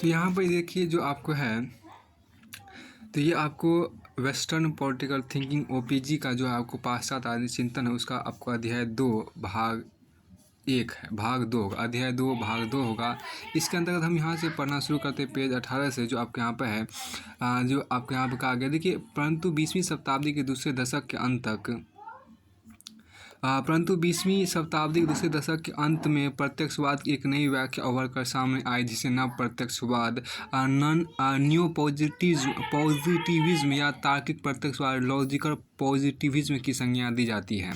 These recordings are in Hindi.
तो यहाँ पर देखिए जो आपको है, तो ये आपको वेस्टर्न पॉलिटिकल थिंकिंग ओपीजी का जो है आपको पाश्चात्य आधुनिक चिंतन है उसका आपको अध्याय 2 भाग 1 है, भाग 2 होगा, अध्याय 2 भाग 2 होगा। इसके अंतर्गत हम यहाँ से पढ़ना शुरू करते हैं पेज 18 से, जो आपके यहाँ पर है जो आपके यहाँ पर कहा गया। देखिए, परंतु 20वीं शताब्दी के दूसरे दशक के अंत तक परंतु 20वीं शताब्दी के दूसरे दशक के अंत में प्रत्यक्षवाद की एक नई व्याख्या उभर कर सामने आई, जिसे नव प्रत्यक्षवाद न्यू पॉजिटिविज्म या तार्किक प्रत्यक्षवाद लॉजिकल पॉजिटिविज्म की संज्ञा दी जाती है।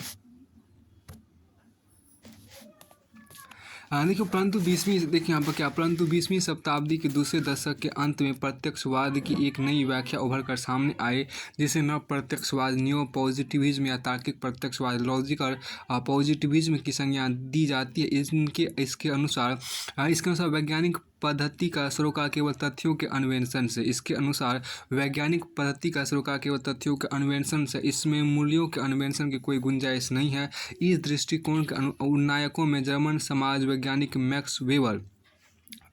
देखिए, देखिए यहाँ पर क्या, परंतु 20वीं शताब्दी के दूसरे दशक के अंत में प्रत्यक्षवाद की एक नई व्याख्या उभर कर सामने आई, जिसे नव प्रत्यक्षवाद न्यू पॉजिटिविज्म या तार्किक प्रत्यक्षवाद लॉजिकल पॉजिटिविज्म की संज्ञा दी जाती है। इसके अनुसार वैज्ञानिक पद्धति का सरोकार केवल तथ्यों के अन्वेषण से इसमें मूल्यों के अन्वेषण की कोई गुंजाइश नहीं है। इस दृष्टिकोण के नायकों में जर्मन समाज वैज्ञानिक मैक्स वेबर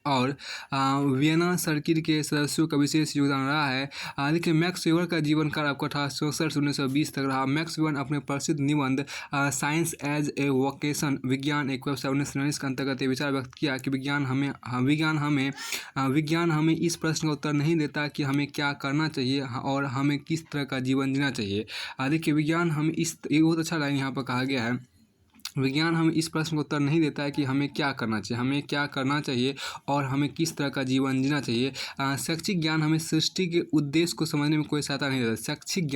और वियना सर्किल के सदस्यों का विशेष योगदान रहा है। देखिए, मैक्स वेबर का जीवन काल आपको 1864 से 1920 तक रहा। मैक्स वेबर अपने प्रसिद्ध निबंध साइंस एज ए वोकेशन, विज्ञान एक व्यवसाय 1919 के अंतर्गत ये विचार व्यक्त किया कि विज्ञान हमें इस प्रश्न का उत्तर नहीं देता कि हमें क्या करना चाहिए और हमें किस तरह का जीवन जीना चाहिए। देखिए, विज्ञान हमें ये बहुत अच्छा लाइन यहाँ पर कहा गया है, विज्ञान हमें इस प्रश्न का उत्तर नहीं देता है कि हमें क्या करना चाहिए और हमें किस तरह का जीवन जीना चाहिए। शैक्षिक ज्ञान हमें सृष्टि के उद्देश्य को समझने में कोई सहायता नहीं देता। शैक्षिक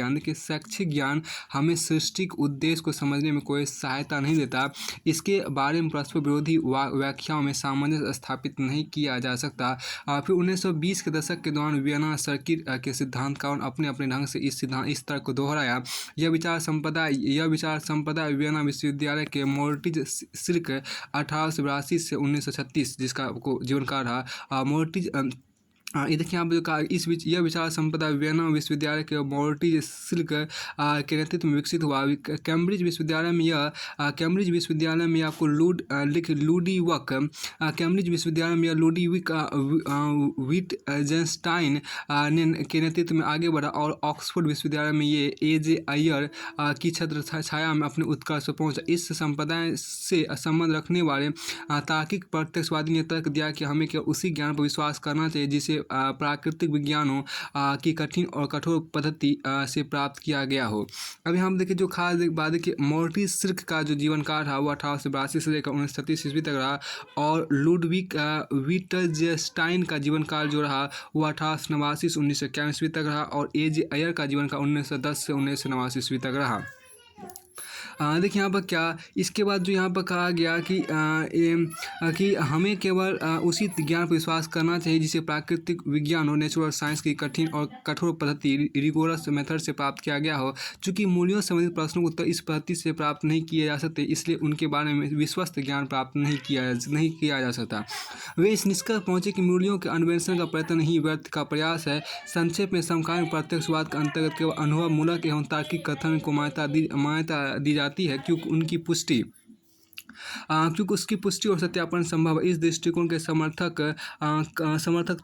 ज्ञान हमें सृष्टि के उद्देश्य को समझने में कोई सहायता नहीं देता। इसके बारे में परस्पर विरोधी व्याख्याओं में सामंजस्य स्थापित नहीं किया जा सकता। फिर 1920 के दशक के दौरान वियना सर्किल के सिद्धांतकारों ने अपने अपने ढंग से इस तर्क को दोहराया। यह विचार संपदा वियना विश्वविद्यालय के मोर्टिज सिल्क 1882 से 1936 जिसका आपको जीवनकाल रहा। मोर्टिज ये देखिए यहाँ पर जो कहा, यह विचार संपदा वियना विश्वविद्यालय के मोर्टिज सिल्क के नेतृत्व में विकसित हुआ। कैम्ब्रिज विश्वविद्यालय में आपको लुडविक विटजेंस्टाइन के नेतृत्व में आगे बढ़ा और ऑक्सफोर्ड विश्वविद्यालय में ये ए.जे. अय्यर की छत्र छाया में अपने उत्कर्ष पर पहुंचा। इस संप्रदाय से संबंध रखने वाले तार्किक प्रत्यक्षवादी ने तर्क दिया कि हमें केवल उसी ज्ञान पर विश्वास करना चाहिए जिसे प्राकृतिक विज्ञानों की कठिन और कठोर पद्धति से प्राप्त किया गया हो। अभी हम देखिए जो खास बात है कि मोर्टिज सिल्क का जो जीवन काल रहा वो 1882 से लेकर 1936 ईस्वी तक रहा और लुडविक विटजेंस्टाइन का जीवन काल जो रहा वो 1889 से 1991 ईस्वी तक रहा और ए.जे. अय्यर का जीवन काल 1910 से 1989 ईस्वी तक रहा। देखिए यहाँ पर क्या, इसके बाद जो यहाँ पर कहा गया कि हमें केवल उसी ज्ञान पर विश्वास करना चाहिए जिसे प्राकृतिक विज्ञान और नेचुरल साइंस की कठिन और कठोर पद्धति रिगोरस मेथड से प्राप्त किया गया हो। चूँकि मूल्यों संबंधित प्रश्नों को उत्तर इस पद्धति से प्राप्त नहीं किए जा सकते, इसलिए उनके बारे में विश्वस्त ज्ञान प्राप्त नहीं किया जा सकता। वे इस निष्कर्ष पहुँचे कि मूल्यों के अन्वेषण का प्रयत्न ही व्यर्थ का प्रयास है। संक्षेप में समकालीन प्रत्यक्षवाद के अंतर्गत केवल अनुभव मूलक एवं तार्किक कथन को मान्यता दी जाती है क्योंकि उसकी पुष्टि और सत्यापन संभव है। इस दृष्टिकोण के समर्थक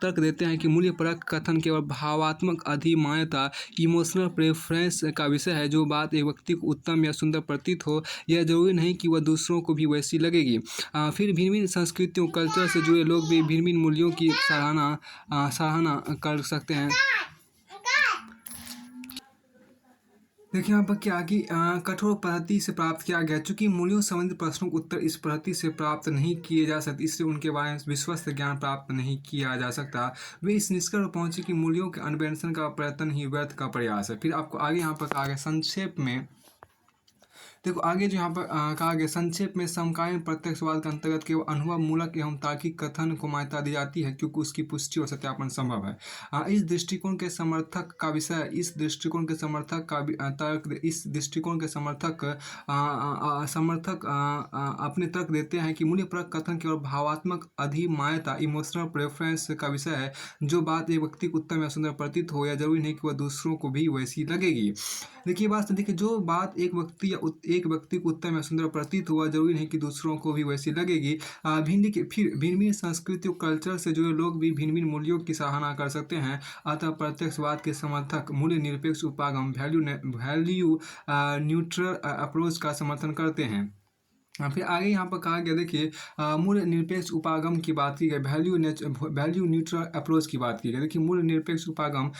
तर्क देते हैं कि मूल्यपरक कथन केवल भावात्मक अधिमान्यता इमोशनल प्रेफरेंस का विषय है। जो बात एक व्यक्ति को उत्तम या सुंदर प्रतीत हो, यह जरूरी नहीं कि वह दूसरों को भी वैसी लगेगी। फिर भिन्न संस्कृतियों कल्चर से जुड़े लोग भी भिन्न मूल्यों की सराहना कर सकते हैं। देखिए यहाँ पर क्या कि कठोर पद्धति से प्राप्त किया गया। चूँकि मूल्यों संबंधित प्रश्नों के उत्तर इस पद्धति से प्राप्त नहीं किए जा सकते, इसलिए उनके बारे में विश्वस्त ज्ञान प्राप्त नहीं किया जा सकता। वे इस निष्कर्ष पर पहुँचे कि मूल्यों के अन्वेषण का प्रयत्न ही व्यर्थ का प्रयास है। फिर आपको आगे यहाँ पर कहा गया संक्षेप में, देखो आगे जो यहाँ पर कहा गया संक्षेप में समकालीन प्रत्यक्षवाद के अंतर्गत केवल अनुभव मूलक एवं तार्किक कथन को मान्यता दी जाती है क्योंकि उसकी पुष्टि और सत्यापन संभव है। इस दृष्टिकोण के समर्थक अपने तर्क देते हैं कि मूल्यपरक कथन केवल भावात्मक अधिमान्यता इमोशनल प्रेफरेंस का विषय है। जो बात एक व्यक्ति को उत्तम या सुंदर प्रतीत हो, या जरूरी नहीं कि वह दूसरों को भी वैसी लगेगी। देखिए बात, देखिए जो बात एक व्यक्ति या एक व्यक्ति को उत्तम या सुंदर प्रतीत हुआ, जरूरी नहीं कि दूसरों को भी वैसी लगेगी। भिन्न के फिर भिन्न भिन्न संस्कृतियों कल्चर से जुड़े लोग भी भिन्न भिन्न मूल्यों की सराहना कर सकते हैं। अतः प्रत्यक्षवाद के समर्थक मूल्य निरपेक्ष उपागम वैल्यू न्यूट्रल अप्रोच का समर्थन करते हैं। फिर आगे यहाँ पर कहा गया, देखिए मूल्य निरपेक्ष उपागम की बात की गई, वैल्यू न्यूट्रल अप्रोच की बात की गई। देखिए मूल्य निरपेक्ष उपागम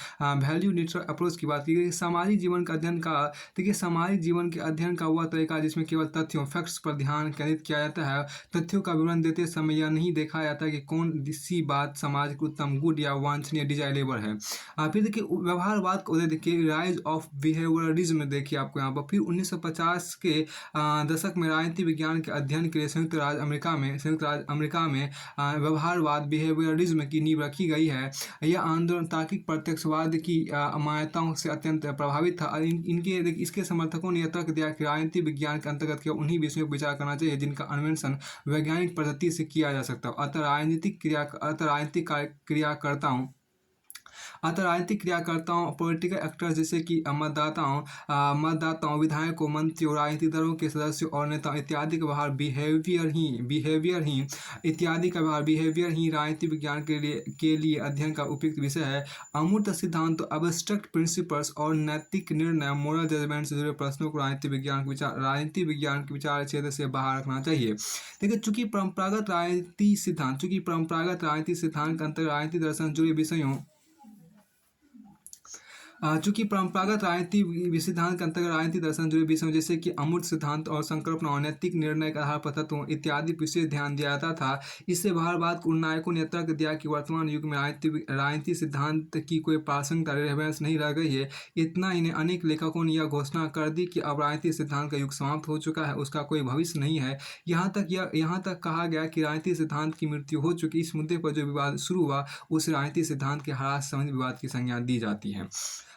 वैल्यू न्यूट्रल अप्रोच की बात की गई। सामाजिक जीवन का अध्ययन का, देखिए सामाजिक जीवन के अध्ययन का वह तरीका जिसमें केवल तथ्यों फैक्ट्स पर ध्यान केंद्रित किया जाता है। तथ्यों का विवरण देते समय यह नहीं देखा जाता कि कौन सी बात समाज के उत्तम गुड या वांछनीय डिजायरेबल है। फिर देखिए व्यवहारवाद को देखिए राइज ऑफ बिहेवियरिज्म, देखिए आपको यहाँ पर फिर 1950 के दशक में राजनीति विज्ञान के अध्ययन के लिए संयुक्त राज्य अमेरिका में व्यवहारवाद बिहेवियरिज्म की नींव रखी गई है। यह आंदोलन तार्किक प्रत्यक्षवाद की मान्यताओं से अत्यंत प्रभावित था। इसके समर्थकों ने यह तर्क दिया कि राजनीति विज्ञान के अंतर्गत केवल उन्हीं विषयों पर विचार करना चाहिए जिनका अन्वेषण वैज्ञानिक पद्धति से किया जा सकता हो। अतः राजनीतिक क्रियाकर्ताओं पॉलिटिकल एक्टर्स जैसे कि मतदाताओं विधायकों मंत्रियों राजनीतिक दलों के सदस्यों और नेताओं इत्यादि का व्यवहार बिहेवियर ही राजनीति विज्ञान के लिए अध्ययन का उपयुक्त विषय है। अमूर्त सिद्धांतों अब्स्ट्रैक्ट प्रिंसिपल्स और नैतिक निर्णय मोरल जजमेंट से जुड़े प्रश्नों को राजनीति विज्ञान के विचार क्षेत्र से बाहर रखना चाहिए। देखिए चूंकि परंपरागत राजनीति सिद्धांत के अंतर्गत राजनीति दर्शन जुड़े विषयों चूंकि परंपरागत राजनीति सिद्धांत के अंतर्गत राजनीति दर्शन जुड़े विषयों जैसे कि अमूर्त सिद्धांत और संकल्पना और नैतिक निर्णय के आधार पर तत्वों इत्यादि विशेष ध्यान दिया जाता था। इससे व्यवहारवाद के नायकों ने तर्क दिया कि वर्तमान युग में राजनीति सिद्धांत की कोई प्रासंगिकता रेलेवेंस नहीं रह गई है। इतना ही नहीं, अनेक लेखकों ने यह घोषणा कर दी कि अब राजनीति सिद्धांत का युग समाप्त हो चुका है, उसका कोई भविष्य नहीं है। यहाँ तक कहा गया कि राजनीति सिद्धांत की मृत्यु हो चुकी। इस मुद्दे पर जो विवाद शुरू हुआ उस राजनीति सिद्धांत के ह्रास संबंधी विवाद की संज्ञा दी जाती है।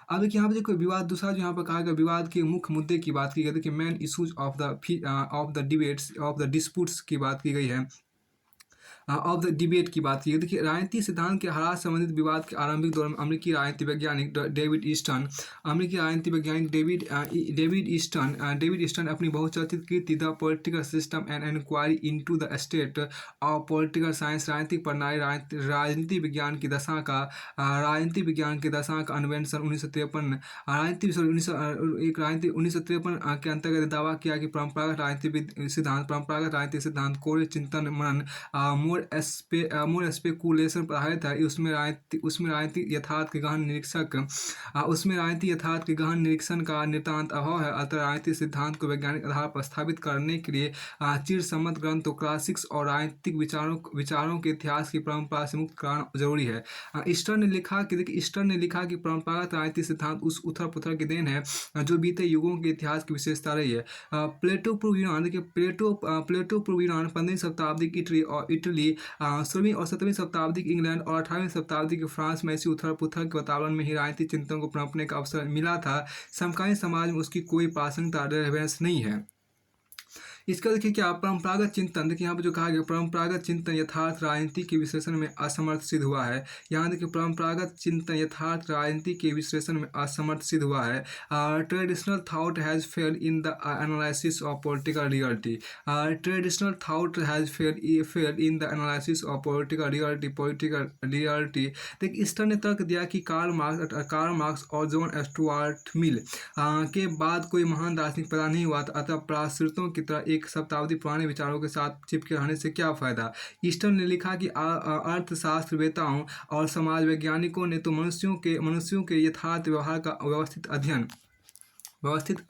अब देखिए यहाँ पे देखो विवाद दूसरा जो यहाँ पर कहा गया विवाद के मुख्य मुद्दे की बात की गई, देखिए main issues of the disputes की बात की गई है, ऑफ द डिबेट की बात की है। देखिए राजनीति सिद्धांत के ह्रास संबंधित विवाद के आरंभिक दौर में अमेरिकी राजनीति वैज्ञानिक डेविड ईस्टन अपनी बहुचर्चित कृति the political system and inquiry into the state of political science राजनीतिक प्रणाली राजनीति विज्ञान की दशा का अन्वेषण 1953 के अंतर्गत दावा किया कि परंपरागत राजनीति सिद्धांत कोरे चिंतन मनन मोर स्पेकुलेशन पर आधारित है। उसमें राजनीतिक यथार्थ के गहन निरीक्षण का नितांत अभाव है। अतः राजनीतिक सिद्धांत को वैज्ञानिक आधार पर स्थापित करने के लिए चिरसम्मत ग्रंथों क्लासिक्स और राजनीतिक विचारों के इतिहास की परंपरा से मुक्त कराना जरूरी है। ईस्टर्न ने लिखा कि परंपरागत राजनीतिक सिद्धांत उस उथल पुथल की देन है जो बीते युगों के इतिहास की विशेषता रही है। प्लेटो पूर्व यूनान 15वीं शताब्दी की इटली 16वीं और 17वीं शताब्दी की इंग्लैंड और 18वीं शताब्दी के फ्रांस में ऐसी उथल पुथल के वातावरण में ही राजनीतिक चिंतन को पनपने का अवसर मिला था। समकालीन समाज में उसकी कोई प्रासंगिकता रेलेवेंस नहीं है। इसका देखिए क्या परंपरागत चिंतन, देखिए यहाँ पर जो कहा गया परंपरागत चिंतन यथार्थ राजनीति के विश्लेषण में असमर्थ सिद्ध हुआ है। यहाँ देखिए परंपरागत चिंतन यथार्थ राजनीति के विश्लेषण में असमर्थ सिद्ध हुआ है। Traditional thought has failed in the analysis of political reality. देखिए ईस्टर ने तर्क दिया कि कार्ल मार्क्स और जॉन स्टुअर्ट मिल के बाद कोई महान दार्शनिक पैदा नहीं हुआ था। अतः प्राश्रितों की तरह एक शताब्दी पुराने विचारों के साथ चिपके रहने से क्या फायदा। ईस्टर ने लिखा कि अर्थशास्त्रवेताओं और समाज वैज्ञानिकों ने तो मनुष्यों के यथार्थ व्यवहार का व्यवस्थित अध्ययन प्रस्तुत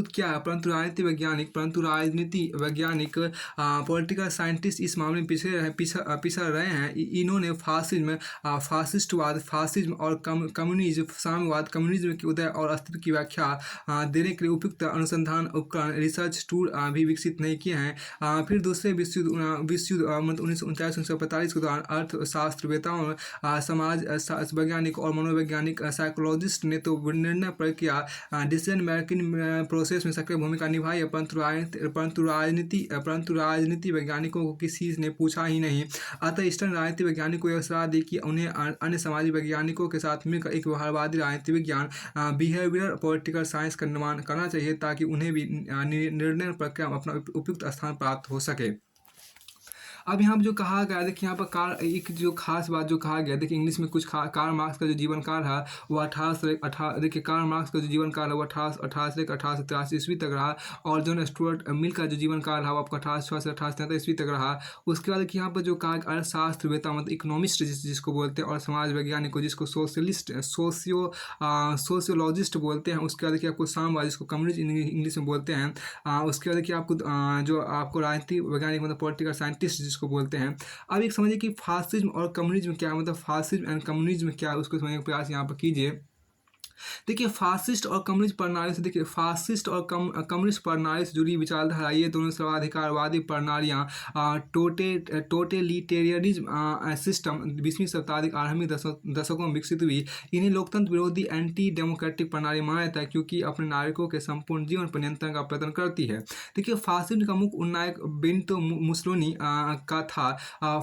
किया है, परंतु राजनीति वैज्ञानिक पॉलिटिकल साइंटिस्ट इस मामले में पिछड़ रहे हैं। इन्होंने फासिज्म और कम्युनिज्म के उदय और अस्तित्व की व्याख्या देने के लिए उपयुक्त अनुसंधान उपकरण रिसर्च टूल भी विकसित नहीं किए हैं। फिर दूसरे विश्व युद्ध 1939-1945 के दौरान अर्थशास्त्रवेताओं समाज वैज्ञानिक और मनोवैज्ञानिक साइकोलॉजिस्ट ने तो निर्णय प्रक्रिया डिसीजन मेकिंग प्रोसेस में सक्रिय भूमिका निभाई है, परंतु राजनीति वैज्ञानिकों को किसी ने पूछा ही नहीं। अतः ईस्टर्न राजनीति वैज्ञानिकों को यह सलाह दी कि उन्हें अन्य सामाजिक वैज्ञानिकों के साथ मिलकर एक व्यवहारवादी राजनीति विज्ञान बिहेवियर पॉलिटिकल साइंस का निर्माण करना चाहिए, ताकि उन्हें भी निर्णय प्रक्रिया में अपना उपयुक्त स्थान प्राप्त हो सके। अब यहाँ पर जो कहा गया, देखिए यहाँ पर एक जो खास बात जो कहा गया, देखिए इंग्लिश में कुछ कार्ल मार्क्स का जो जीवन काल है वो देखिए कार्ल मार्क्स का जो जीवन काल है वो 1883 ईस्वी तक रहा, और जॉन स्टुअर्ट मिल का जो जीवन काल है वो आपका 1866 से 1873 ईस्वी तक रहा। उसके बाद देखिए यहाँ पर जो कहा अर्थशास्त्रवेत्ता मतलब इकोनॉमिस्ट जिसको बोलते हैं, और समाज वैज्ञानिक को जिसको सोशियोलॉजिस्ट बोलते हैं। उसके बाद देखिए आपको साम्यवादी जिसको कम्युनिस्ट इंग्लिश में बोलते हैं। उसके बाद देखिए आपको जो आपको राजनीति वैज्ञानिक मतलब पॉलिटिकल साइंटिस्ट जिसको बोलते हैं। अब एक समझिए कि फासिज्म और कम्युनिज्म क्या है, मतलब फासिज्म एंड कम्युनिज्म क्या है, उसको समझने का प्रयास यहाँ पर कीजिए। देखिए फासिस्ट और कम्युनिस्ट प्रणाली से, देखिए फासिस्ट और कम्युनिस्ट प्रणाली से जुड़ी विचारधारा ये दोनों सर्वाधिकारवादी प्रणालियाँ टोटलिटेरियनिज्म सिस्टम 20वीं शताब्दी के आरंभिक दशकों में विकसित हुई। इन्हें लोकतंत्र विरोधी एंटी डेमोक्रेटिक प्रणाली माना जाता है, क्योंकि अपने नागरिकों के संपूर्ण जीवन पर नियंत्रण का प्रयत्न करती है। देखिए फासिज्म का मुख्य उन्नायक बेनितो मुसोलिनी का था।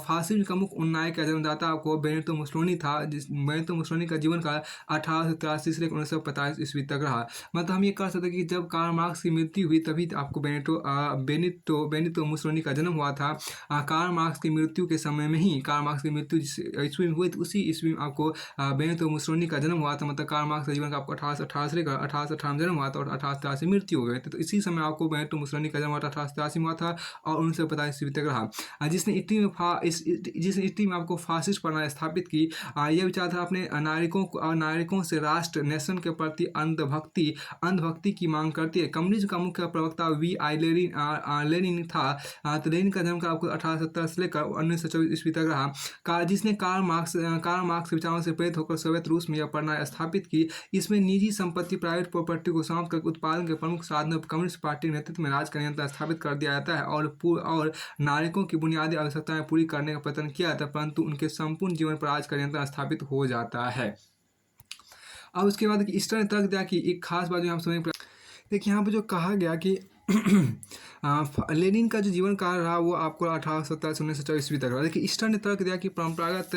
फासिज्म का मुख्य उन्नायक का जन्मदाता को बेनितो मुसोलिनी था। बेनितो मुसोलिनी का जीवन काल 1883 से 1945 ईस्वी तक रहा। मतलब हम ये कर सकते हैं कि जब कार्ल मार्क्स की मृत्यु हुई तभी आपको बेनितो मुसोलिनी का जन्म हुआ था। कार्ल मार्क्स की मृत्यु के समय में ही, कार्ल मार्क्स की मृत्यु जिस ईस्वी में हुई थी उसी ईस्वी में आपको बेनितो मुसोलिनी का जन्म हुआ था। मतलब कार्ल मार्क्स का जीवन का आपको 1888 में जन्म हुआ था और 1883 में मृत्यु हो गई थी। तो इसी समय आपको बेनितो मुसोलिनी का जन्म 1883 में हुआ था और 1945 ईस्वी तक रहा। जिसने इटली में आपको फासिस्ट प्रणाली स्थापित की। यह विचारधारा अपने नागरिकों से राष्ट्र नेशन के प्रति अंधभक्ति की मांग करती है। कम्युनिज्म का मुख्य प्रवक्ता V.I. लेनिन था। तो लेनिन का जन्म का आपको 1870 से लेकर 1924 ईस्वी तक रहा। जिसने कार्ल मार्क्स विचारों से प्रेरित होकर सोवियत रूस में यह प्रणाली स्थापित की। इसमें निजी संपत्ति प्राइवेट प्रॉपर्टी को समाप्त कर उत्पादन के प्रमुख साधनों पर कम्युनिस्ट पार्टी के नेतृत्व में राज का नियंत्रण स्थापित कर दिया जाता है और नागरिकों की बुनियादी आवश्यकताएं पूरी करने का प्रयत्न किया जाता है, परंतु उनके संपूर्ण जीवन पर राज का नियंत्रण स्थापित हो जाता है। अब उसके बाद ईस्टर ने तर्क दिया कि एक खास बात जो हम समझ, देखिए यहाँ पर जो कहा गया कि लेनिन का जो जीवन काल रहा वो आपको 1870 से 1924 ईस्वी तक रहा। देखिए ईस्टर ने तर्क दिया कि परंपरागत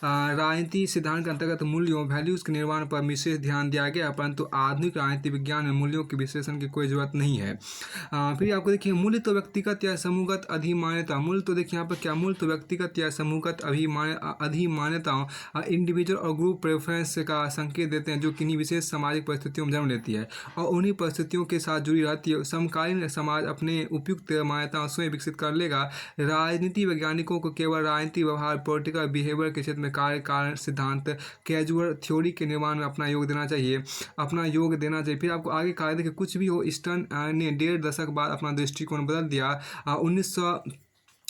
राजनीति सिद्धांत के अंतर्गत मूल्यों वैल्यूज़ के निर्माण पर विशेष ध्यान दिया गया, परंतु आधुनिक राजनीति विज्ञान में मूल्यों के विश्लेषण की कोई जरूरत नहीं है। फिर आपको देखिए मूल्य तो व्यक्तिगत या समूहगत अधिमान्यता। मूल्य तो देखिए यहाँ पर क्या, मूल्य तो व्यक्तिगत या समूहगत अधिमान्यताओं इंडिविजुअल और ग्रुप प्रेफरेंस का संकेत देते हैं, जो किन्हीं विशेष सामाजिक परिस्थितियों में जन्म लेती है और उन्हीं परिस्थितियों के साथ जुड़ी रहती है। समकालीन समाज अपने उपयुक्त मान्यताओं स्वयं विकसित कर लेगा। राजनीति वैज्ञानिकों को केवल राजनीति व्यवहार पॉलिटिकल बिहेवियर के क्षेत्र में कार्य कारण सिद्धांत कैजुअल थ्योरी के निर्माण में अपना योग देना चाहिए। फिर आपको आगे कहा, देखिए कुछ भी हो, ईस्टर्न ने 1.5 दशक बाद अपना दृष्टिकोण बदल दिया।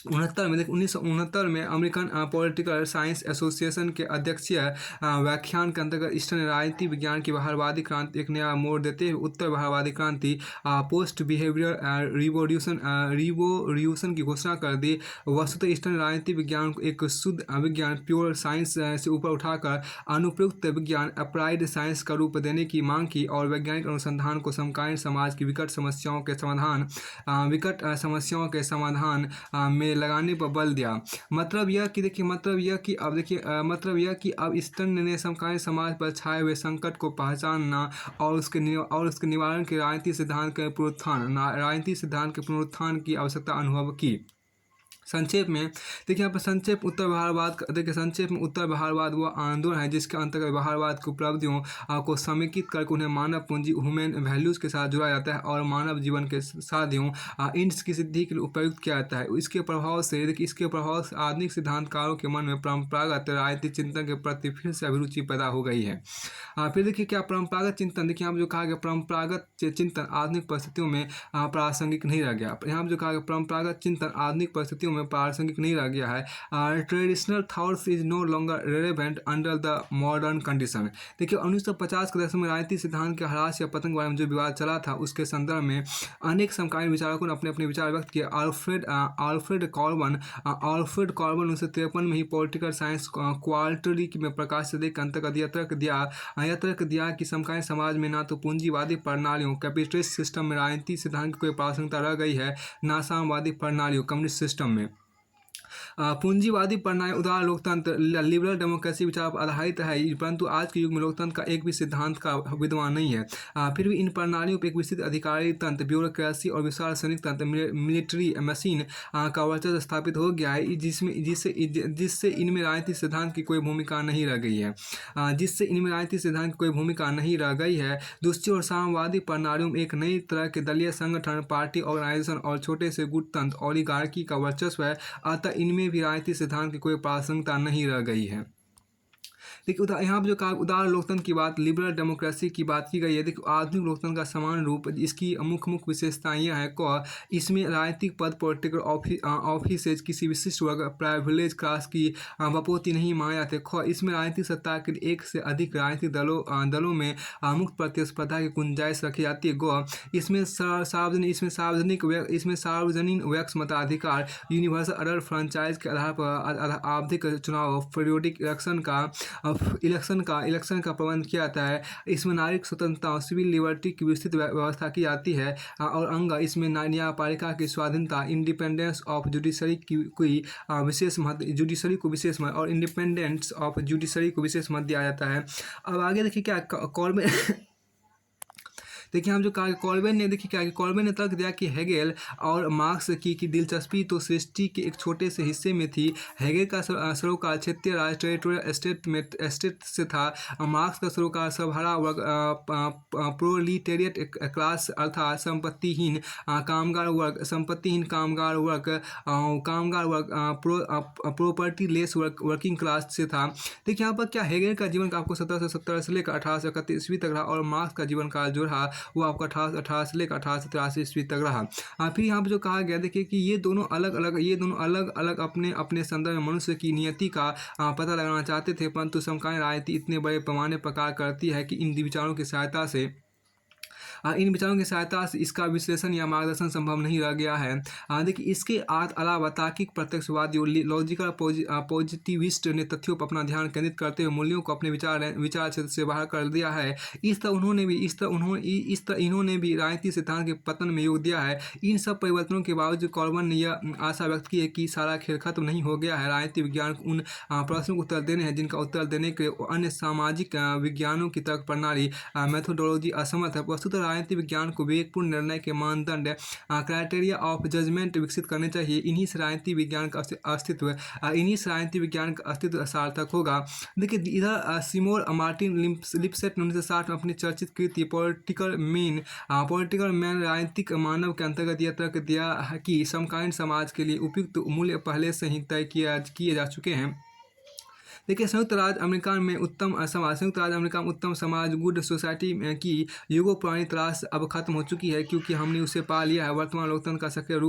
1969 में अमेरिकन पॉलिटिकल साइंस एसोसिएशन के अध्यक्षीय व्याख्यान के अंतर्गत ईस्टर्न राजनीति विज्ञान की व्यवहारवादी क्रांति एक नया मोड़ देते हुए उत्तर व्यवहारवादी क्रांति पोस्ट बिहेवियर रिवोल्यूशन की घोषणा कर दी। वस्तुतः ईस्टर्न राजनीति विज्ञान को एक शुद्ध विज्ञान प्योर साइंस से ऊपर उठाकर अनुप्रयुक्त विज्ञान अप्लाइड साइंस का रूप देने की मांग की और वैज्ञानिक अनुसंधान को समकालीन समाज की विकट समस्याओं के समाधान में लगाने पर बल दिया। मतलब यह कि अब ईस्टर्न ने समकालीन समाज पर छाए हुए संकट को पहचानना और उसके निवारण के राजनीतिक सिद्धांत के पुनरुत्थान की आवश्यकता अनुभव की। संक्षेप में देखिए यहाँ पर संक्षेप उत्तर व्यवहारवाद वह आंदोलन है जिसके अंतर्गत व्यवहारवाद की उपलब्धियों को समेकित करके उन्हें मानव पूंजी ह्यूमन वैल्यूज़ के साथ जुड़ा जाता है और मानव जीवन के साथियों इंड्स की सिद्धि के लिए उपयुक्त किया जाता है। इसके प्रभाव से आधुनिक सिद्धांतकारों के मन में परंपरागत राजनीतिक चिंतन के प्रति फिर से अभिरुचि पैदा हो गई है। फिर देखिए क्या परंपरागत चिंतन, देखिए यहाँ पर जो कहा गया परंपरागत चिंतन आधुनिक परिस्थितियों में प्रासंगिक नहीं रह गया। यहाँ पर जो कहा गया परंपरागत चिंतन आधुनिक परिस्थितियों में प्रासंगिक नहीं रह गया है। Traditional thoughts is no longer relevant under the modern condition. देखिए 1950 के दशक में राजनीतिक सिद्धांत के ह्रास या पतन के बारे में जो विवाद चला था उसके संदर्भ में अनेक समकालीन विचारकों ने अपने अपने विचार व्यक्त किए। आल्फ्रेड कॉर्बन 1953 में ही पॉलिटिकल साइंस क्वार्टरली में प्रकाश से देख के अंतर्गत यह तर्क दिया कि समकालीन समाज में ना तो पूंजीवादी प्रणालियों कैपिटलिस्ट सिस्टम में राजनीतिक सिद्धांत की कोई प्रासंगिकता रह गई है, ना साम्यवादी प्रणालियों कम्युनिस्ट सिस्टम में। पूंजीवादी प्रणाली उदार लोकतंत्र लिबरल डेमोक्रेसी विचार पर आधारित है, परंतु आज के युग में लोकतंत्र का एक भी सिद्धांत का विद्वान नहीं है। फिर भी इन प्रणालियों पर एक विस्तृत अधिकारी तंत्र, ब्यूरोक्रेसी और विशाल सैनिक तंत्र, मिलिट्री मशीन का वर्चस्व स्थापित हो गया है, जिससे इनमें राजनीतिक सिद्धांत की कोई भूमिका नहीं रह गई है। दूसरी ओर साम्यवादी प्रणालियों में एक नई तरह के दलीय संगठन, पार्टी ऑर्गेनाइजेशन और छोटे से गुट तंत्र ओलिगार्की का वर्चस्व है, अतः इनमें भी राजनीतिक सिद्धांत की कोई प्रासंगिकता नहीं रह गई है। देखिए यहाँ पर जो कहा उदार लोकतंत्र की बात, लिबरल डेमोक्रेसी की बात की गई है। देखिए आधुनिक लोकतंत्र का समान रूप, इसकी मुख्य विशेषताएं यह है कि इसमें राजनीतिक पद पॉलिटिकल ऑफिसेज किसी विशिष्ट वर्ग प्राइविलेज क्लास की बपोती नहीं माने जाते। इसमें राजनीतिक सत्ता के लिए एक से अधिक राजनीतिक दलों में मुक्त प्रतिस्पर्धा की गुंजाइश रखी जाती है। इसमें सार्वजनिक व्यक्ति मताधिकार, यूनिवर्सल अडल्ट फ्रेंचाइज के आधार पर आवधिक चुनाव, पीरियोडिक इलेक्शन का प्रबंध किया जाता है। इसमें नागरिक स्वतंत्रता और सिविल लिबर्टी की विस्तृत व्यवस्था की जाती है। और अंग इसमें न्यायपालिका की स्वाधीनता, इंडिपेंडेंस ऑफ जुडिशरी को विशेष महत्व और इंडिपेंडेंस ऑफ जुडिशरी को विशेष महत्व दिया जाता है। अब आगे देखिए क्या कॉर्बेन देखिए हम जो कहा कॉर्बेन ने तर्क दिया कि हेगेल और मार्क्स की दिलचस्पी तो सृष्टि के एक छोटे से हिस्से में थी। हेगेल का सरोकार क्षेत्रीय राज टेरिटोरियल एस्टेट से था। मार्क्स का सरोकार सबहरा वर्ग प्रोलिटेरिएट क्लास अर्थात संपत्तिहीन कामगार वर्ग प्रॉपर्टी लेस वर्किंग क्लास से था। देखिए यहाँ पर क्या हेगेल का जीवन का आपको 1770 से लेकर 1831 ईस्वी तक रहा और मार्क्स का जीवन काल जो रहा वो आपका 1818 से लेकर 1883 ईस्वी तक रहा। फिर यहाँ पर जो कहा गया देखिए कि ये दोनों अलग अलग अपने संदर्भ में मनुष्य की नियति का पता लगाना चाहते थे, परंतु समकालीन राजनीति इतने बड़े पैमाने पर कार्य करती है कि इन विचारों की सहायता से इसका विश्लेषण या मार्गदर्शन संभव नहीं रह गया है। देखिए इसके अलावा तार्किक प्रत्यक्षवादी लॉजिकल पॉजिटिविस्ट ने तथ्यों पर अपना ध्यान केंद्रित करते हुए मूल्यों को अपने विचार क्षेत्र से बाहर कर दिया है। इस तरह इन्होंने भी राजनीतिक सिद्धांत के पतन में योग दिया है। इन सब परिवर्तनों के बावजूद कॉर्बन ने यह आशा व्यक्त की है कि सारा खेल खत्म नहीं हो गया है। राजनीतिक विज्ञान उन प्रश्नों को उत्तर देने हैं जिनका उत्तर देने के लिए अन्य सामाजिक विज्ञानों की तर्क प्रणाली मेथोडोलॉजी असमर्थ है। वस्तुतः राजनीतिक विज्ञान को विवेकपूर्ण निर्णय के मानदंड क्राइटेरिया ऑफ जजमेंट विकसित करने चाहिए। इन्हीं से राजनीतिक विज्ञान का अस्तित्व सार्थक होगा। देखिए इधर सिमोर मार्टिन लिपसेट ने 1960 में अपनी चर्चित कृति पॉलिटिकल मैन राजनीतिक मानव के अंतर्गत यह तर्क दिया कि समकालीन समाज के लिए उपयुक्त मूल्य पहले से ही तय किए जा चुके हैं। देखिए संयुक्त राज्य अमेरिका में उत्तम समाज गुड सोसाइटी की युगों पुरानी तलाश अब खत्म हो चुकी है, क्योंकि हमने उसे पा लिया है। वर्तमान लोकतंत्र का सक्रिय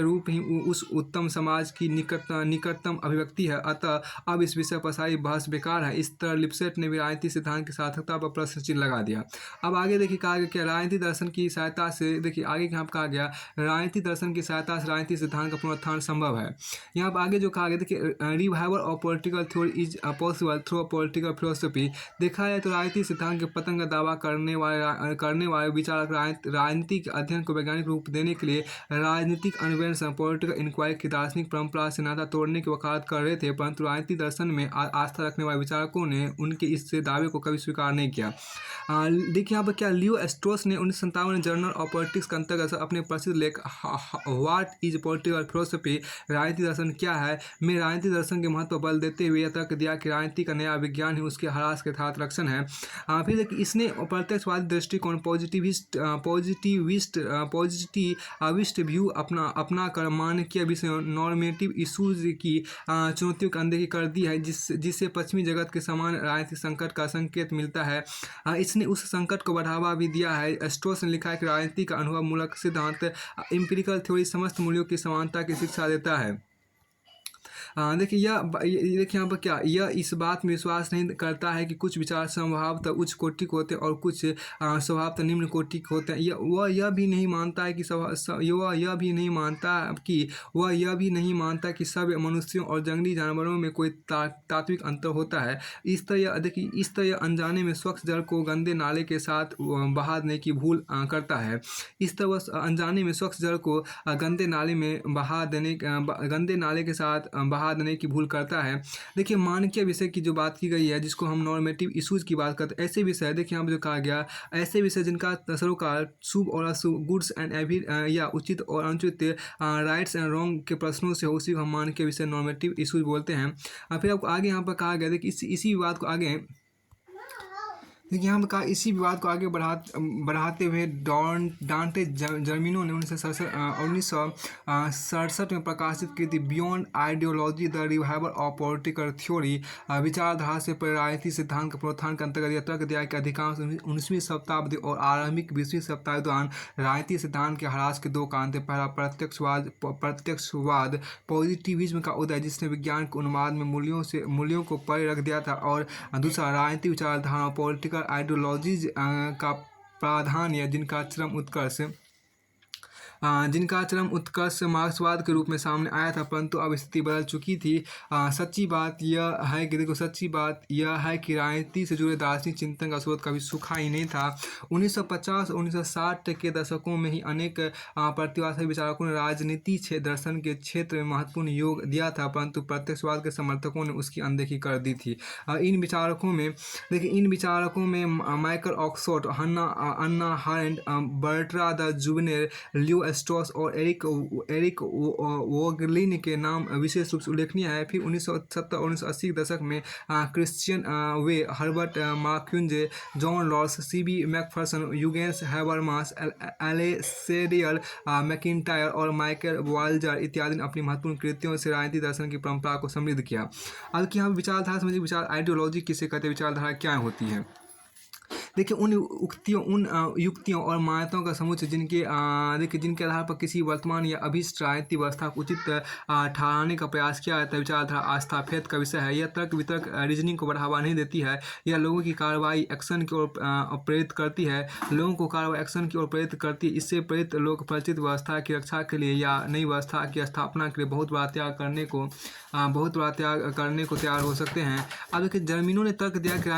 रूप ही उस उत्तम समाज की निकटतम अभिव्यक्ति है। अतः अब इस विषय पर सारी बहस बेकार है। इस तरह लिपसेट ने भी राजनीतिक सिद्धांत की सार्थकता पर प्रश्न चिन्ह लगा दिया। अब आगे देखिए कहा गया कि राजनीतिक दर्शन की सहायता से राजनीतिक दर्शन की सहायता से राजनीतिक सिद्धांत का पुनरुत्थान संभव है। यहाँ पर आगे जो कहा गया देखिए revival of political theory is possible through political philosophy. देखा जाए तो राजनीतिक सिद्धांत के पतन का दावा करने वाले विचारक राजनीतिक अध्ययन को वैज्ञानिक रूप देने के लिए राजनीतिक अन्वेषण पॉलिटिकल इंक्वायरी की दार्शनिक परंपरा से नाता तोड़ने की वकालत कर रहे थे, परंतु राजनीतिक दर्शन में आस्था रखने वाले विचारकों ने उनके इस दावे को कभी स्वीकार नहीं किया। देखिए यहाँ पर क्या लियो स्ट्रॉस ने 1957 में जर्नल ऑफ पॉलिटिक्स के अंतर्गत अपने प्रसिद्ध लेख व्हाट इज पॉलिटिकल फिलोसफी राजनीतिक दर्शन क्या है में राजनीतिक दर्शन के महत्व पर बल देते हुए यह तर्क दिया कि राजनीति का नया विज्ञान ही उसके ह्रास के तहत रक्षण है। फिर देखिए इसने प्रत्यक्षवादी दृष्टिकोण पॉजिटिविस्ट व्यू अपना कर मानकीय विषय नॉर्मेटिव इशूज की चुनौतियों की अनदेखी कर दी है, जिससे पश्चिमी जगत के समान राजनीतिक संकट का संकेत मिलता है। इसने उस संकट को बढ़ावा भी दिया है। स्ट्रॉस ने लिखा है कि राजनीति का अनुभव मूलक सिद्धांत एम्पिरिकल थ्योरी समस्त मूल्यों की समानता की शिक्षा देता है। देखिए देखिए यहाँ पर क्या यह इस बात में विश्वास नहीं करता है कि कुछ विचार स्वभावतः उच्च कोटि के होते हैं और कुछ स्वभावतः निम्न कोटि के होते हैं। वह यह भी नहीं मानता है कि वह यह भी नहीं मानता कि सब मनुष्यों और जंगली जानवरों में कोई तात्विक अंतर होता है। इस तरह अनजाने में स्वच्छ जल को गंदे नाले के साथ बहा देने की भूल करता है। इस तरह वह अनजाने में स्वच्छ जल को गंदे नाले के साथ बहा देने की भूल करता है। देखिए मानकीय विषय की जो बात की गई है, जिसको हम नॉर्मेटिव इश्यूज की बात करते हैं, ऐसे विषय देखिए यहाँ पर जो कहा गया, ऐसे विषय जिनका सरोकार शुभ और अशुभ, गुड्स एंड एविल या उचित और अनुचित, राइट्स एंड रॉन्ग के प्रश्नों से हो, उसी को हम मानकीय विषय नॉर्मेटिव इश्यूज बोलते हैं। फिर आपको आगे यहाँ पर कहा गया देखिए इसी विवाद को आगे देखिए यहाँ पर कहा इसी विवाद को आगे बढ़ाते हुए डांटे जर्मिनो ने 1967 में प्रकाशित कृति beyond ideology the revival of political theory विचारधारा से राजनीतिक सिद्धांत के प्रोत्थान के अंतर्गत यह तर्क दिया कि अधिकांश 19वीं शताब्दी और आरंभिक 20वीं शताब्दी दौरान राजनीतिक सिद्धांत के ह्रास के दो कारण थे। पहला प्रत्यक्षवाद पॉजिटिविज्म का उदय, जिसने विज्ञान के उन्माद में मूल्यों को परे रख दिया था, और दूसरा राजनीतिक विचारधारा पॉलिटिकल आइडियोलॉजीज का प्राधान्य, जिनका चरम उत्कर्ष मार्क्सवाद के रूप में सामने आया था, परंतु अब स्थिति बदल चुकी थी। सच्ची बात यह है कि राजनीति से जुड़े दार्शनिक चिंतन का स्रोत कभी सूखा ही नहीं था। 1950 और 1960 के दशकों में ही अनेक प्रतिभाशाली विचारकों ने राजनीति दर्शन के क्षेत्र में महत्वपूर्ण योग दिया था, परंतु प्रत्यक्षवाद के समर्थकों ने उसकी अनदेखी कर दी थी। इन विचारकों में Michael Oxford, Hannah Arendt, Bertrand de Jouvenel, Leo Strauss और एरिक वोगलिन के नाम विशेष रूप से उल्लेखनीय है। फिर 1970 और 1980 के दशक में Christian Bay, Herbert Marcuse, John Rawls, CB Macpherson, यूगेन्स हैबरमास, एलेसेडियल मैकिंटायर और माइकल वाल्जर इत्यादि ने अपनी महत्वपूर्ण कृतियों से राजनीतिक दर्शन की परंपरा को समृद्ध किया। अब कि हम विचारधारा समझिए, विचार आइडियोलॉजी किसे कहते हैं, विचारधारा क्या होती है। देखिए उन युक्तियों और मान्यताओं का समूह जिनके आधार पर किसी वर्तमान या अभीष्ट राजनीतिक व्यवस्था को उचित ठहराने का प्रयास किया जाता है। विचारधारा आस्था फेथ का विषय है। यह तर्क वितर्क रीजनिंग को बढ़ावा नहीं देती है। यह लोगों की कार्रवाई एक्शन की ओर प्रेरित करती है। इससे प्रेरित लोग परिचित व्यवस्था की रक्षा के लिए या नई व्यवस्था की स्थापना के लिए बहुत बड़ा त्याग करने को तैयार हो सकते हैं। अब देखिए जर्मिनो ने तर्क दिया कि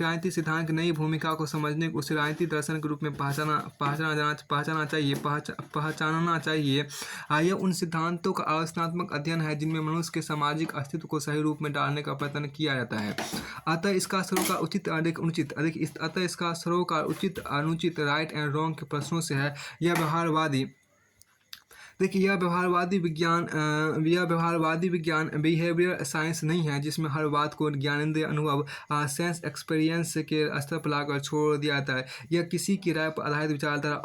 राजनीतिक सिद्धांत की नई भूमिका को समझने को उसे राजनीतिक दर्शन के रूप में पहचानना चाहिए। यह उन सिद्धांतों का आलोचनात्मक अध्ययन है जिनमें मनुष्य के सामाजिक अस्तित्व को सही रूप में डालने का प्रयत्न किया जाता है। अतः इसका सरोकार उचित अनुचित, राइट एंड रॉन्ग के प्रश्नों से है। यह व्यवहारवादी विज्ञान बिहेवियर साइंस नहीं है, जिसमें हर बात को ज्ञानेंद्रिय अनुभव सेंस एक्सपीरियंस के स्तर पर लाकर छोड़ दिया जाता है। यह किसी की राय पर आधारित विचारधारा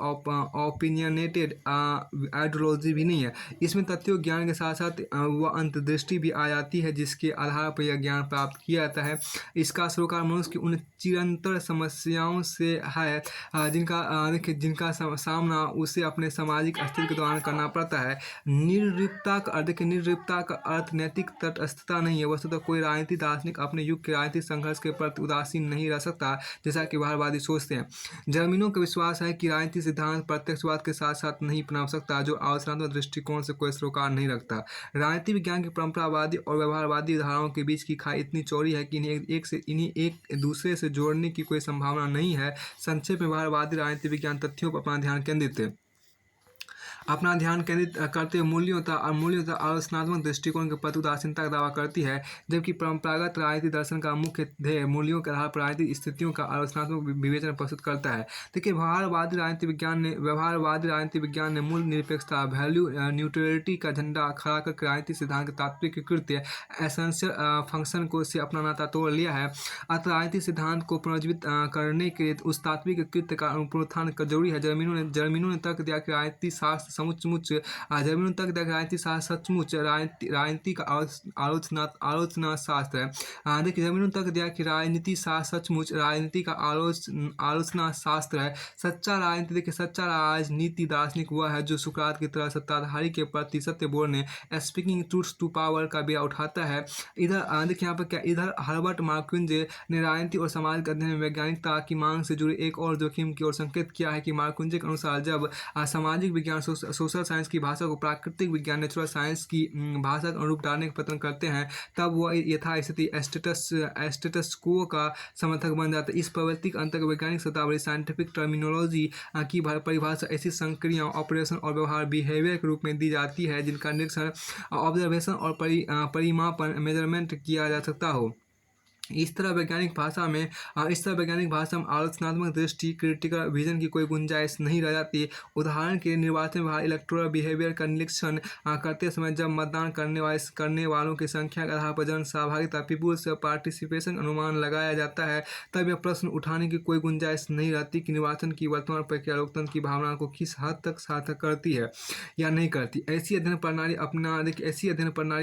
ओपिनियनेटेड आइडियोलॉजी भी नहीं है। इसमें तथ्यों ज्ञान के साथ साथ वह अंतर्दृष्टि भी आ जाती है जिसके आधार पर यह ज्ञान प्राप्त किया जाता है। इसका सरोकार मनुष्य की उन चिरंतर समस्याओं से है जिनका सामना उसे अपने सामाजिक अस्तित्व के दौरान करना पड़ता है। निर्लिप्तता का अर्थ नैतिक तटस्थता नहीं है। वस्तुतः कोई राजनीतिक दार्शनिक अपने युग के राजनीतिक संघर्ष के प्रति उदासीन नहीं रह सकता, जैसा कि व्यवहारवादी सोचते हैं। जर्मिनो का विश्वास है कि राजनीतिक सिद्धांत प्रत्यक्षवाद के साथ साथ नहीं अपना सकता, जो आलोचनात्मक दृष्टिकोण से कोई सरोकार नहीं रखता। राजनीतिक विज्ञान की परंपरावादी और व्यवहारवादी धाराओं के बीच की खाई इतनी चौड़ी है कि इन्हें एक दूसरे से जोड़ने की कोई संभावना नहीं है। संक्षेप में व्यवहारवादी राजनीतिक विज्ञान तथ्यों पर अपना ध्यान केंद्रित है। अपना ध्यान केंद्रित करते हुए मूल्यों तथा आलोचनात्मक दृष्टिकोण के प्रति उदासीनता का दावा करती है, जबकि परंपरागत राजनीति दर्शन का मुख्य ध्येय मूल्यों के आधार पर राजनीतिक स्थितियों का आलोचनात्मक विवेचन प्रस्तुत करता है। देखिए, व्यवहारवादी राजनीति विज्ञान ने मूल निरपेक्षता, वैल्यू न्यूट्रलिटी का झंडा खड़ा कर राजनीतिक सिद्धांत के तात्विक कृत्य एसेंशियल फंक्शन को से अपना नाता तोड़ लिया है। अतः राजनीतिक सिद्धांत को पुनर्जीवित करने के लिए उस तात्विक कृत्य का पुनरुत्थान जरूरी है। जर्मिनों ने तर्क दिया कि राजनीति शास्त्र सचमुच राजनीति का आलोचना शास्त्र है। देखिए, जर्मिनों ने तर्क दिया कि राजनीति शास्त्र सचमुच राजनीति का आलोचना शास्त्र है। सच्चा राजनीति दार्शनिक वह है जो सुकरात की तरह सत्ताधारी के प्रति सत्य बोलने, स्पीकिंग ट्रूथ टू पावर का बेड़ा उठाता है। इधर देखिए यहाँ पर क्या, इधर हर्बर्ट मार्क्यूंजे ने राजनीति और समाज के अध्ययन में वैज्ञानिकता की मांग से जुड़े एक और जोखिम की ओर संकेत किया है कि मार्क्यूंजे के अनुसार जब सामाजिक विज्ञान सोशल साइंस की भाषा को प्राकृतिक विज्ञान नेचुरल साइंस की भाषा का अनुरूप डालने का प्रयत्न करते हैं, तब वह यथास्थिति स्टेटस क्वो का समर्थक बन जाता है। इस प्रवृत्ति के अंतर्गत वैज्ञानिक शब्दावली साइंटिफिक टर्मिनोलॉजी की परिभाषा ऐसी संक्रियाओं, ऑपरेशन और व्यवहार बिहेवियर के रूप में दी जाती है जिनका निरीक्षण, ऑब्जर्वेशन और परिमापन मेजरमेंट किया जा सकता हो। इस तरह वैज्ञानिक भाषा में आलोचनात्मक दृष्टि, क्रिटिकल विजन की कोई गुंजाइश नहीं रह जाती। उदाहरण के लिए निर्वाचन व्यवहार, इलेक्टोरल बिहेवियर का निरीक्षण करते समय जब मतदान करने वालों की संख्या के आधार पर जन सहभागिता, पीपुल्स पार्टिसिपेशन अनुमान लगाया जाता है, तब यह प्रश्न उठाने की कोई गुंजाइश नहीं रहती कि निर्वाचन की वर्तमान प्रक्रिया लोकतंत्र की भावना को किस हद तक सार्थक करती है या नहीं करती। ऐसी अध्ययन प्रणाली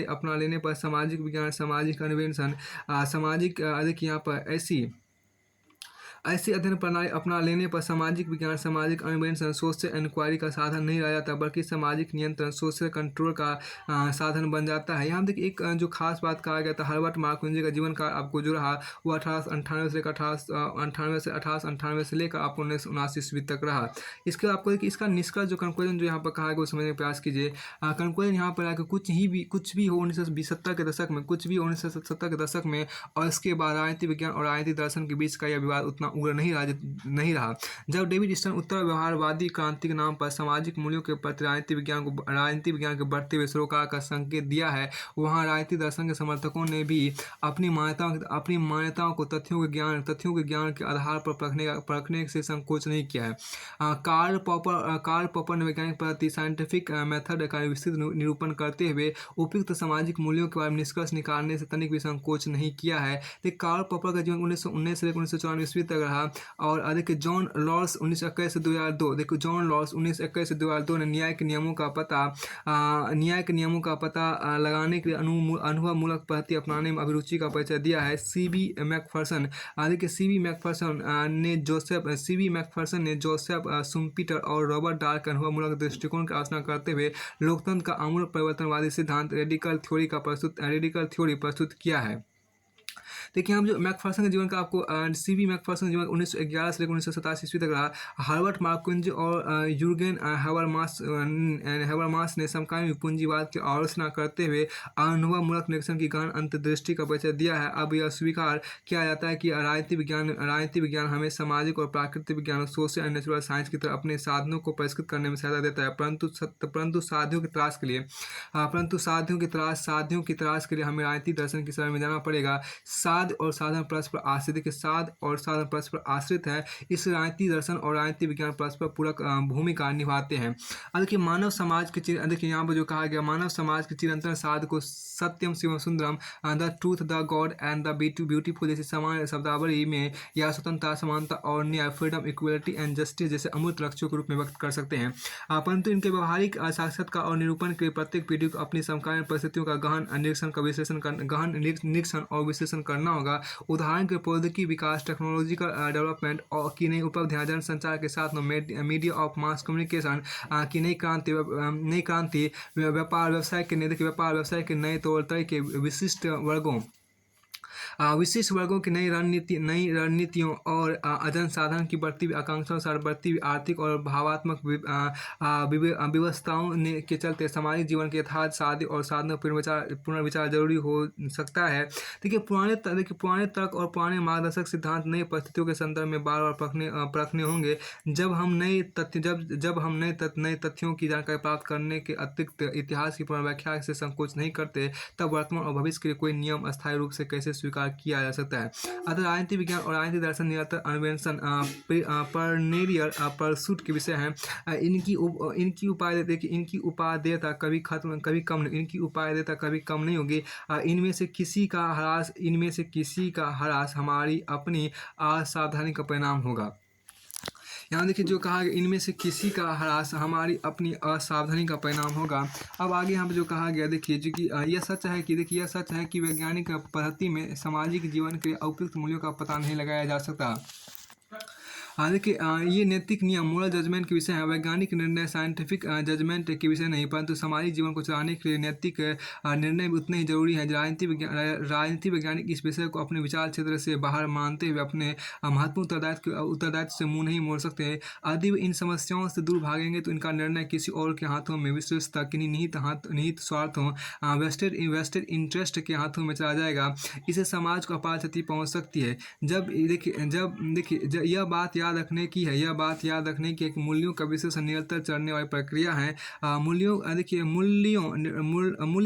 अपना लेने पर सामाजिक विज्ञान, सामाजिक अन्वेषण, देखिए यहाँ पर ऐसी अध्ययन प्रणाली अपना लेने पर सामाजिक विज्ञान, सामाजिक अन्वेषण, सोशल इंक्वायरी का साधन नहीं रह जाता, बल्कि सामाजिक नियंत्रण, सोशल कंट्रोल का साधन बन जाता है। यहाँ देखिए एक जो खास बात कहा गया था, हर्बर्ट मार्क्यूंजे का जीवन काल आपको जो रहा वो 1898 से लेकर आपको 1979 ईस्वी तक रहा। इसके आपको इसका निष्कर्ष जो कंक्लूजन जो यहाँ पर कहा गया वो समझने का प्रयास कीजिए। कंक्लूजन यहाँ पर आकर कुछ भी हो 1970 के दशक में, के दशक में और इसके बाद राजनीति विज्ञान और राजनीति दर्शन के बीच का यह विवाद उतना उग्र नहीं रहा। जब डेविड स्टर्न उत्तर व्यवहारवादी क्रांति के नाम पर सामाजिक मूल्यों के प्रति राजनीति विज्ञान के बढ़ते हुए सरोकार का संकेत दिया है, वहाँ राजनीति दर्शन के समर्थकों ने भी अपनी मान्यताओं को तथ्यों के ज्ञान के आधार पर परखने से संकोच नहीं किया है। कार्ल पॉपर ने वैज्ञानिक पद्धति साइंटिफिक मेथड का विस्तृत निरूपण करते हुए उपयुक्त सामाजिक मूल्यों के बारे में निष्कर्ष निकालने से तनिक भी संकोच नहीं किया है। कार्ल पॉपर का जीवन 1919 से 1994 ईस्वी तक रहा। और देखिए जॉन लॉर्स 1921 से 2002, देखो जॉन लॉर्स 1921 से 2002 ने न्याय के नियमों का पता लगाने के लिए अनुभवमूलक पद्धति अपनाने में अभिरुचि का परिचय दिया है। सीबी मैकफर्सन ने जोसेफ शुम्पीटर और रॉबर्ट डार्क के अनुभवमूलक दृष्टिकोण की आलोचना करते हुए लोकतंत्र का आमूल परिवर्तनवादी सिद्धांत रेडिकल थ्योरी प्रस्तुत किया है। देखिए हम जो मैकफर्सन के जीवन का आपको सीबी मैकफर्सन का जीवन 1911 से लेकर 1987 ईस्वी तक रहा। हार्बर्ट मार्क्यूंजे और यूर्गेन हैबरमास ने समकालीन पूंजीवाद की आलोचना करते हुए अनुभवमूलक निरीक्षण की गहन अंतर्दृष्टि का परिचय दिया है। अब यह स्वीकार किया जाता है कि राजनीति विज्ञान हमें सामाजिक और प्राकृतिक विज्ञान, सोशल एंड नेचुरल साइंस की तरह अपने साधनों को परिष्कृत करने में सहायता देता है, परंतु साध्यों की तलाश के लिए हमें राजनीतिक दर्शन की शरण में जाना पड़ेगा। साध और साधन परस्पर आश्रित है। इस राजनीतिक दर्शन और राजनीतिक विज्ञान परस्पर पूरक भूमिका निभाते हैं। देखिए मानव समाज के देखिए यहाँ पर जो कहा गया, मानव समाज के चिरंतन साध को सत्यम शिवम सुंदरम, the truth, the God and the beautiful जैसी सामान्य शब्दावली में या स्वतंत्रता, समानता और न्याय, फ्रीडम, इक्वलिटी एंड जस्टिस जैसे अमूर्त लक्ष्यों के रूप में व्यक्त कर सकते हैं। परंतु इनके व्यवहारिक साक्षात्कार और निरूपण के लिए प्रत्येक पीढ़ी को अपनी समकालीन परिस्थितियों का गहन निरीक्षण और विश्लेषण करना होगा। उदाहरण के प्रौद्योगिकी विकास, टेक्नोलॉजिकल डेवलपमेंट और की नई उपलब्धियां, जनसंचार के साथ मीडिया ऑफ मास कम्युनिकेशन की नई क्रांति, व्यापार व्यवसाय के नए तौर तरीके, विशिष्ट वर्गों विशिष्ट वर्गों की नई रणनीतियों और जनसाधारण की बढ़ती हुई आकांक्षाओं से बढ़ती हुई आर्थिक और भावात्मक व्यवस्थाओं ने के चलते सामाजिक जीवन के यथार्थ शादी और साधनों पुनर्विचार जरूरी हो सकता है। देखिए पुराने तर्क और पुराने मार्गदर्शक सिद्धांत नई परिस्थितियों के संदर्भ में बार बार परखने होंगे। जब हम नए तथ्यों की जानकारी प्राप्त करने के अतिरिक्त इतिहास की पुनर्व्याख्या से संकोच नहीं करते, तब वर्तमान और भविष्य के लिए कोई नियम अस्थायी रूप से कैसे स्वीकार किया जा सकता है। अतः राजनीति विज्ञान और राजनीति दर्शन निरंतर अन्वेषण परनेरियर परसूट के विषय हैं। इनकी उपादेयता कभी कम नहीं, इनकी उपादेयता कभी कम नहीं होगी। इनमें से किसी का ह्रास हमारी अपनी असावधानी का परिणाम होगा। यहाँ देखिए जो कहा गया, इनमें से किसी का ह्रास हमारी अपनी असावधानी का परिणाम होगा। अब आगे यहाँ पे जो कहा गया देखिए, जो कि यह सच है कि वैज्ञानिक पद्धति में सामाजिक जीवन के उपयुक्त मूल्यों का पता नहीं लगाया जा सकता। देखिए ये नैतिक नियम मोरल जजमेंट के विषय है। वैज्ञानिक निर्णय साइंटिफिक जजमेंट के विषय नहीं, परंतु सामाजिक जीवन को चलाने के लिए नैतिक निर्णय भी उतने ही जरूरी है। राजनीति वैज्ञानिक इस विषय को अपने विचार क्षेत्र से बाहर मानते हुए अपने महत्वपूर्ण उत्तरदायित्व से मुंह नहीं मोड़ सकते। यदि वे इन समस्याओं से दूर भागेंगे तो इनका निर्णय किसी और के हाथों में, विशेषतः किन्हीं निहित स्वार्थों वेस्टेड इंटरेस्ट के हाथों में चला जाएगा। इससे समाज को अपार क्षति पहुँच सकती है। यह बात याद रखने की है कि मूल्यों का विशेष निरंतर चढ़ने वाली प्रक्रिया है। मूल्य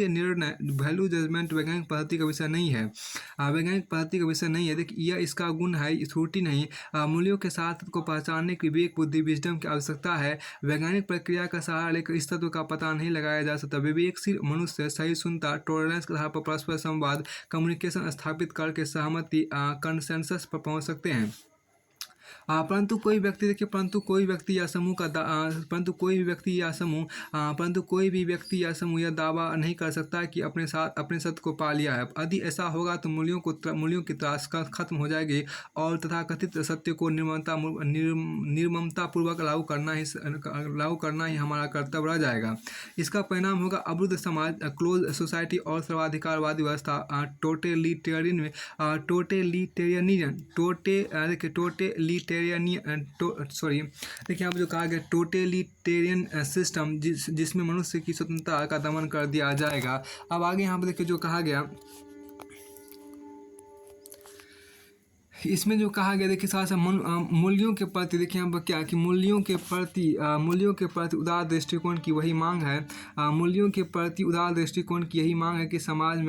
निर्णय वैल्यू जजमेंट वैज्ञानिक पद्धति का विषय नहीं है। देखिए यह इसका गुण है, त्रुटि नहीं। मूल्यों के साथ को पहचानने की विवेक बुद्धि विजडम की आवश्यकता है। वैज्ञानिक प्रक्रिया का सहारा लेकर इस तत्व का पता नहीं लगाया जा सकता। विवेकशील मनुष्य सही सुनता, टॉलरेंस के आधार पर परस्पर संवाद, कम्युनिकेशन स्थापित करके सहमति कंसेंसस पर पहुंच सकते हैं। परंतु कोई भी व्यक्ति या समूह यह दावा नहीं कर सकता कि अपने सत्य को पा लिया है। यदि ऐसा होगा तो मूल्यों की त्रास खत्म हो जाएगी और तथाकथित सत्य को निर्ममतापूर्वक लागू करना ही हमारा कर्तव्य रह जाएगा। इसका परिणाम होगा अवरुद्ध समाज, क्लोज सोसाइटी और सर्वाधिकारवादी व्यवस्था, देखिए यहाँ पर जो कहा गया टोटलिटेरियन सिस्टम, जिसमें मनुष्य की स्वतंत्रता का दमन कर दिया जाएगा। अब आगे यहाँ पर देखिए जो कहा गया, इसमें जो कहा गया देखिए साथ मूल्यों के प्रति, देखिए यहाँ पर क्या कि मूल्यों के प्रति उदार दृष्टिकोण की वही मांग है। मूल्यों के प्रति उदार दृष्टिकोण की यही मांग है कि समाज में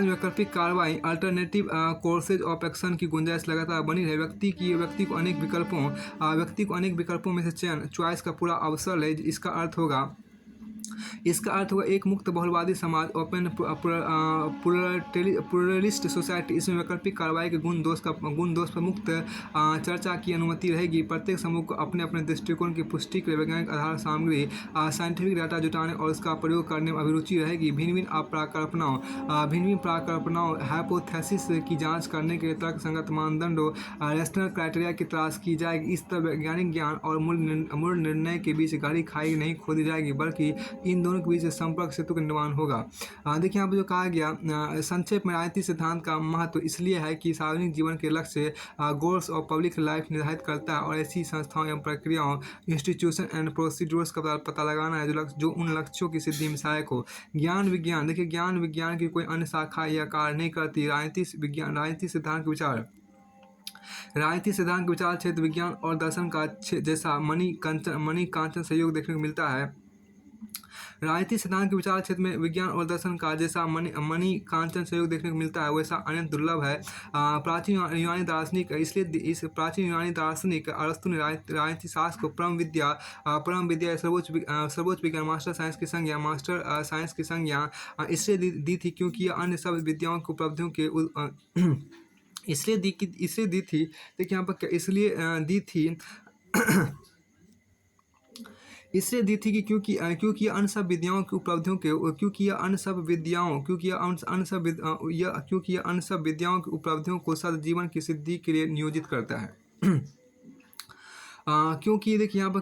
वैकल्पिक कार्रवाई अल्टरनेटिव कोर्सेज ऑफ एक्शन की गुंजाइश लगातार बनी रहे। व्यक्ति को अनेक विकल्पों में से चॉइस का पूरा अवसर है। इसका अर्थ होगा एक मुक्त बहुलवादी समाज, ओपन प्लुरलिस्ट सोसाइटी। इसमें वैकल्पिक कार्रवाई के गुण दोष पर मुक्त चर्चा की अनुमति रहेगी। प्रत्येक समूह को अपने दृष्टिकोण की पुष्टि के लिए वैज्ञानिक आधार सामग्री, साइंटिफिक डाटा जुटाने और उसका प्रयोग करने में अभिरुचि रहेगी। भिन्न प्राकल्पनाओं हाइपोथेसिस की जांच करने के लिए तर्कसंगत मानदंडों, रैशनल क्राइटेरिया की तलाश की जाएगी। इस तरह वैज्ञानिक ज्ञान और मूल निर्णय के बीच गहरी खाई नहीं खोदी जाएगी, बल्कि इन दोनों के बीच संपर्क सेतु का निर्माण होगा। देखिए यहाँ पर जो कहा गया, संक्षेप में राजनीति सिद्धांत का महत्व इसलिए है कि सार्वजनिक जीवन के लक्ष्य गोल्स ऑफ पब्लिक लाइफ निर्धारित करता है और ऐसी संस्थाओं एवं प्रक्रियाओं, इंस्टीट्यूशन एंड प्रोसीड्यूर्स का पता लगाना है जो उन लक्ष्यों की सिद्धि में सहायक हो। ज्ञान विज्ञान की कोई अन्य शाखा या कार्य नहीं करती। राजनीति सिद्धांत के विचार क्षेत्र विज्ञान और दर्शन का जैसा मणि कांचन सहयोग देखने को मिलता है। राजनीतिक सिद्धांत के विचार क्षेत्र में विज्ञान और दर्शन का जैसा मणि कांचन सहयोग देखने को मिलता है, वैसा अत्यंत दुर्लभ है। प्राचीन यूनानी दार्शनिक अरस्तु ने राजनीति शास्त्र को परम विद्या सर्वोच्च विज्ञान मास्टर साइंस की संज्ञा इसलिए दी थी क्योंकि यह अन्य सब विद्याओं की उपलब्धियों के इसलिए दी थी। देखिए यहाँ पर क्या इसलिए दी थी इसलिए दी थी कि क्योंकि अन्य सब विद्याओं की उपलब्धियों के क्योंकि यह अन्य सब विद्याओं की उपलब्धियों को सद जीवन की सिद्धि के लिए नियोजित करता है। क्योंकि देखिए यहाँ पर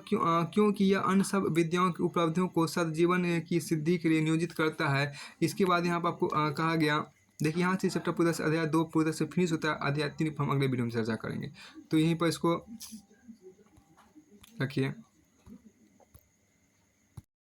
क्योंकि यह अन्य सब विद्याओं की उपलब्धियों को सदजीवन की सिद्धि के लिए नियोजित करता है। इसके बाद यहाँ पर आपको कहा गया, देखिए यहाँ से चैप्टर पूरा से अध्याय 2 पूरा से फिनिश होता है। अध्याय 3 हम अगले वीडियो में चर्चा करेंगे। तो यहीं पर इसको रखिए।